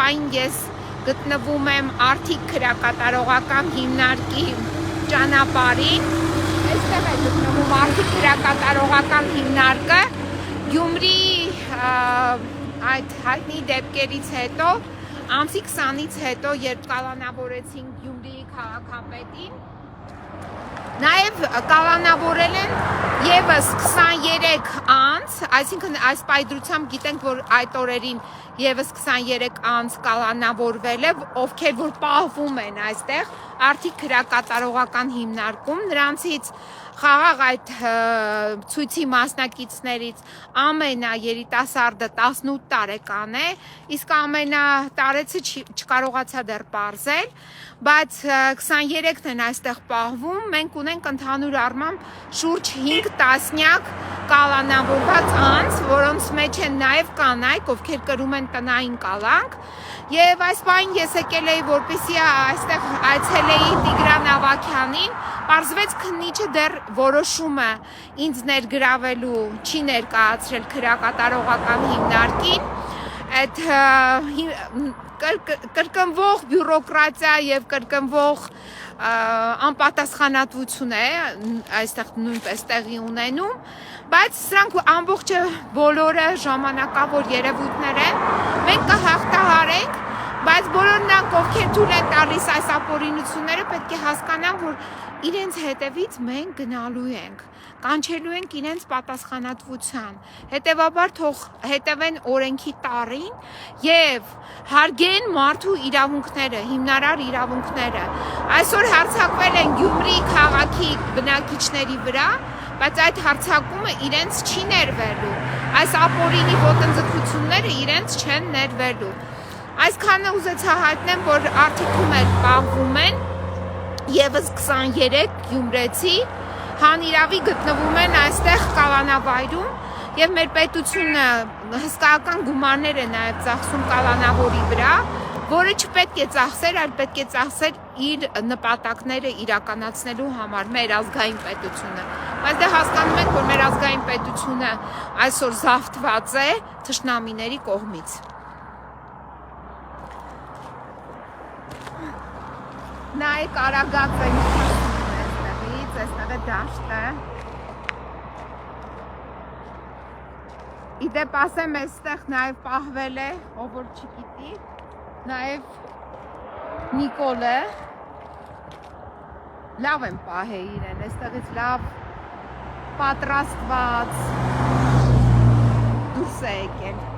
պահին ես գտնվում եմ Արդիկ քրակատարողական հիմնարկի ճանապարհին։ Այստեղ է գտնվում Արդիկ քրակատարողական հիմնարկը։ Գյումրիի այդ հայտնի դեպքերից հետո, ամսի 20-ից հետո, երբ կալանավորեցին Գյումրիի քաղաքապետին, նաև կալանավորել են ևս 23 անձ, այսինքն այս պայծրությամբ գիտենք, որ այդ օրերին ևս 23 անձ կալանավորվել է, ովքեր որ պահվում են այստեղ Արդիկ քրակատարողական հիմնարկում, նրանցից խաղաղ այդ ցույցի մասնակիցներից ամենաերիտասարդը 18 տարեկան է, իսկ ամենատարեցը չկարողացա դեռ պարզել, բայց 23-ն են այստեղ պահվում, մենք ունենք ընդհանուր առմամբ շուրջ 5 տասնյակ կալանավորված անձ, որոնց մեջ են նաև կանայք, ովքեր կրում են տնային կալանք, եւ այս պահին ես եկել էի, որպեսզի այստեղ այցելեի Տիգրան Ավագյանին, պարզվեց քննիչը դեռ որոշումը ինձ ներգրավելու չի ներկայացրել քրակատարողական հիմնարկին, այդ կրկնվող բյուրոկրատիա եւ կրկնվող անպատասխանատվություն է այստեղ նույնպես տեղի ունենում, բայց սրանք ամբողջը բոլորը ժամանակավոր երևույթներ են, մենք կհաղթահարենք, բայց բոլոր նրանք, ովքեր թույլ են տալիս այս ապօրինությունները, պետք է հասկանան, որ իրենց հետևից մենք գնալու ենք, կանչելու ենք իրենց պատասխանատվության, հետևաբար թող հետևեն օրենքի տառին եւ հարգեն մարդու իրավունքները, հիմնարար իրավունքները։ Այսօր հարձակվել են Գյումրիի քաղաքի բնակիչների վրա, բայց այդ հարձակումը իրենց չի ներվելու, այս ապօրինի ոտնձգությունները իրենց չեն ներվելու։ Այսքանը ուզեցա հայտնեմ, որ Արդիքում էլ պահվում են ևս 23 գյումրեցի, հանիրավի գտնվում են այստեղ կալանավայրում եւ մեր պետությունը հսկայական գումարներ է նաեւ ծախսում կալանավորի վրա, որը չպետք է ծախսեր, այլ պետք է ծախսեր իր նպատակները իրականացնելու համար, մեր ազգային պետությունը։ Բայց դե հասկանում եք, որ մեր ազգային պետությունը այսօր զավթված է թշնամիների կողմից։ Նայեք արագած են այստեղից, այստեղ է դաշտը։ Իդեպ ասեմ, այստեղ նաև պահվել է, ով որ չգիտի, նաև Նիկոլը, լավ են պահել իրեն, այստեղից լավ պատրաստված դուրս է եկել։